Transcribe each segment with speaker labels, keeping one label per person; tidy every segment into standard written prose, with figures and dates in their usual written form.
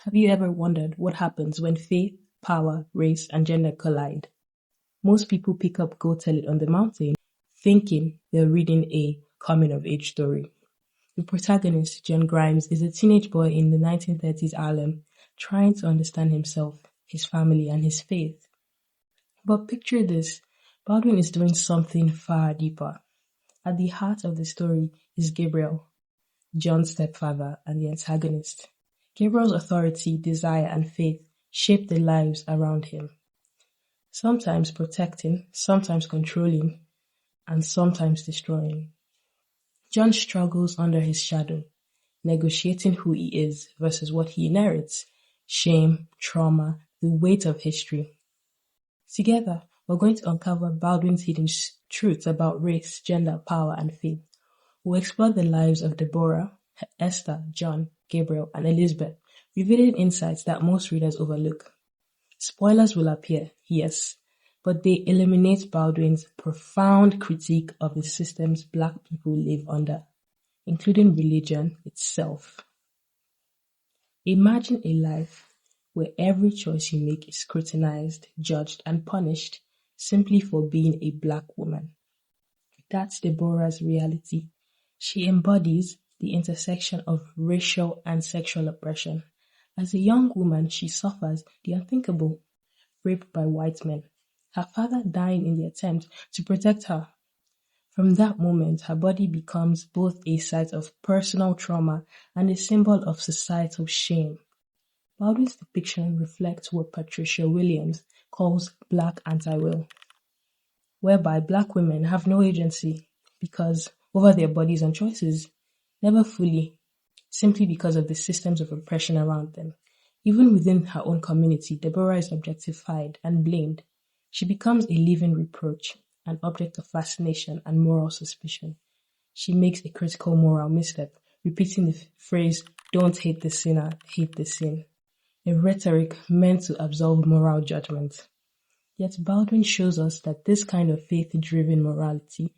Speaker 1: Have you ever wondered what happens when faith, power, race, and gender collide? Most people pick up Go Tell It on the Mountain, thinking they're reading a coming-of-age story. The protagonist, John Grimes, is a teenage boy in the 1930s Harlem, trying to understand himself, his family, and his faith. But picture this, Baldwin is doing something far deeper. At the heart of the story is Gabriel, John's stepfather and the antagonist. Gabriel's authority, desire, and faith shape the lives around him. Sometimes protecting, sometimes controlling, and sometimes destroying. John struggles under his shadow, negotiating who he is versus what he inherits, shame, trauma, the weight of history. Together, we're going to uncover Baldwin's hidden truths about race, gender, power, and faith. We'll explore the lives of Deborah, Esther, John, Gabriel, and Elizabeth, revealing insights that most readers overlook. Spoilers will appear, yes, but they illuminate Baldwin's profound critique of the systems Black people live under, including religion itself. Imagine a life where every choice you make is scrutinized, judged, and punished simply for being a Black woman. That's Deborah's reality. She embodies the intersection of racial and sexual oppression. As a young woman, she suffers the unthinkable, raped by white men, her father dying in the attempt to protect her. From that moment, her body becomes both a site of personal trauma and a symbol of societal shame. Baldwin's depiction reflects what Patricia Williams calls Black anti-will, whereby Black women have no agency because over their bodies and choices, never fully, simply because of the systems of oppression around them. Even within her own community, Deborah is objectified and blamed. She becomes a living reproach, an object of fascination and moral suspicion. She makes a critical moral misstep, repeating the phrase, "Don't hate the sinner, hate the sin," a rhetoric meant to absolve moral judgment. Yet Baldwin shows us that this kind of faith-driven morality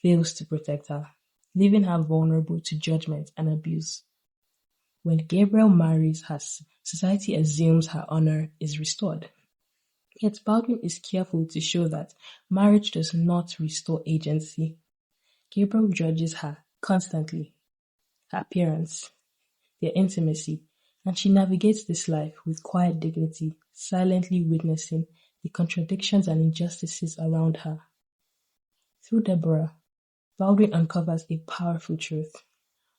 Speaker 1: fails to protect her, leaving her vulnerable to judgment and abuse. When Gabriel marries her, society assumes her honor is restored. Yet Baldwin is careful to show that marriage does not restore agency. Gabriel judges her constantly, her appearance, their intimacy, and she navigates this life with quiet dignity, silently witnessing the contradictions and injustices around her. Through Deborah, Baldwin uncovers a powerful truth.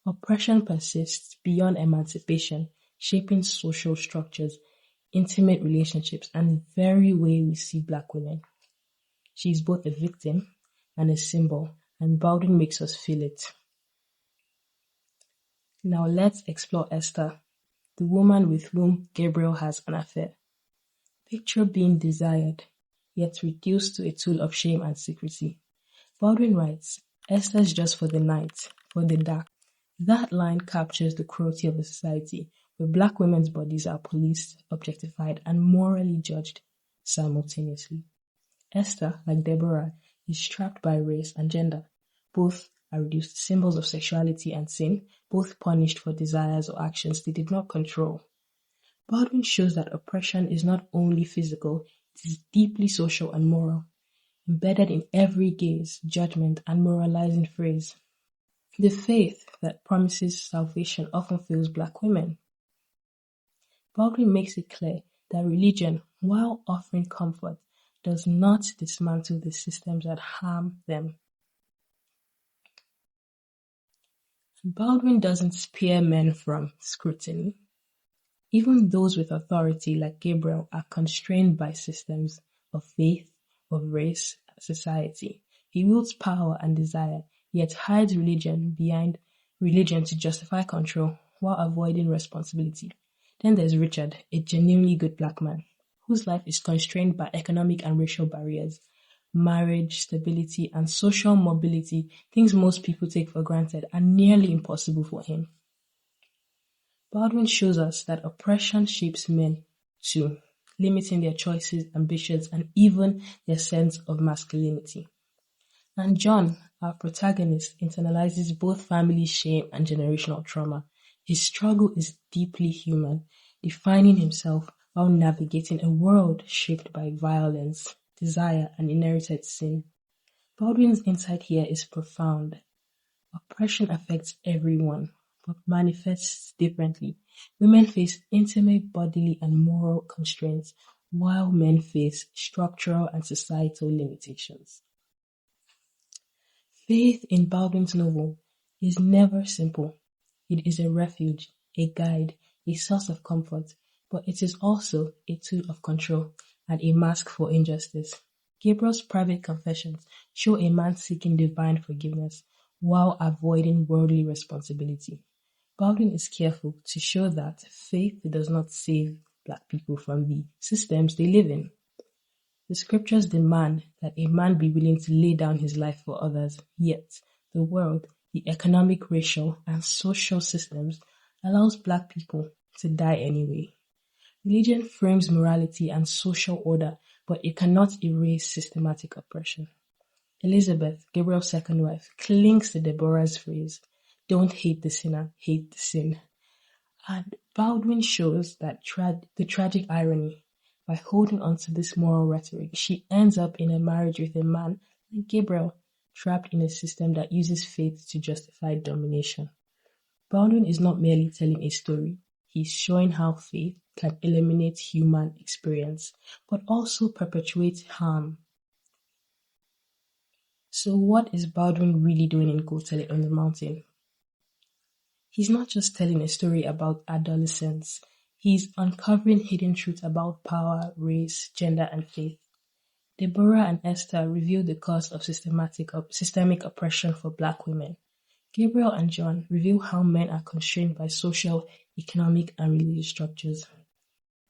Speaker 1: Oppression persists beyond emancipation, shaping social structures, intimate relationships, and the very way we see Black women. She is both a victim and a symbol, and Baldwin makes us feel it. Now let's explore Esther, the woman with whom Gabriel has an affair. Picture being desired, yet reduced to a tool of shame and secrecy. Baldwin writes, "Esther's just for the night, for the dark." That line captures the cruelty of a society where Black women's bodies are policed, objectified, and morally judged simultaneously. Esther, like Deborah, is trapped by race and gender. Both are reduced to symbols of sexuality and sin, both punished for desires or actions they did not control. Baldwin shows that oppression is not only physical, it is deeply social and moral, embedded in every gaze, judgment, and moralizing phrase. The faith that promises salvation often fails Black women. Baldwin makes it clear that religion, while offering comfort, does not dismantle the systems that harm them. Baldwin doesn't spare men from scrutiny. Even those with authority like Gabriel are constrained by systems of faith, of race, society. He wields power and desire, yet hides religion behind religion to justify control while avoiding responsibility. Then there's Richard, a genuinely good Black man, whose life is constrained by economic and racial barriers, marriage, stability, and social mobility, things most people take for granted, are nearly impossible for him. Baldwin shows us that oppression shapes men too, limiting their choices, ambitions, and even their sense of masculinity. And John, our protagonist, internalizes both family shame and generational trauma. His struggle is deeply human, defining himself while navigating a world shaped by violence, desire, and inherited sin. Baldwin's insight here is profound. Oppression affects everyone, but manifests differently. Women face intimate bodily and moral constraints, while men face structural and societal limitations. Faith in Baldwin's novel is never simple. It is a refuge, a guide, a source of comfort, but it is also a tool of control and a mask for injustice. Gabriel's private confessions show a man seeking divine forgiveness while avoiding worldly responsibility. Baldwin is careful to show that faith does not save Black people from the systems they live in. The scriptures demand that a man be willing to lay down his life for others, yet the world, the economic, racial, and social systems allows Black people to die anyway. Religion frames morality and social order, but it cannot erase systematic oppression. Elizabeth, Gabriel's second wife, clings to Deborah's phrase, "Don't hate the sinner, hate the sin." And Baldwin shows that the tragic irony. By holding on to this moral rhetoric, she ends up in a marriage with a man like Gabriel, trapped in a system that uses faith to justify domination. Baldwin is not merely telling a story, he's showing how faith can eliminate human experience, but also perpetuate harm. So what is Baldwin really doing in Go Tell It on the Mountain? He's not just telling a story about adolescence, he's uncovering hidden truths about power, race, gender, and faith. Deborah and Esther reveal the cause of systemic oppression for Black women. Gabriel and John reveal how men are constrained by social, economic, and religious structures.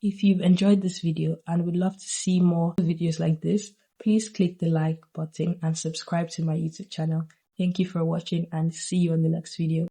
Speaker 1: If you've enjoyed this video and would love to see more videos like this, please click the like button and subscribe to my YouTube channel. Thank you for watching and see you on the next video.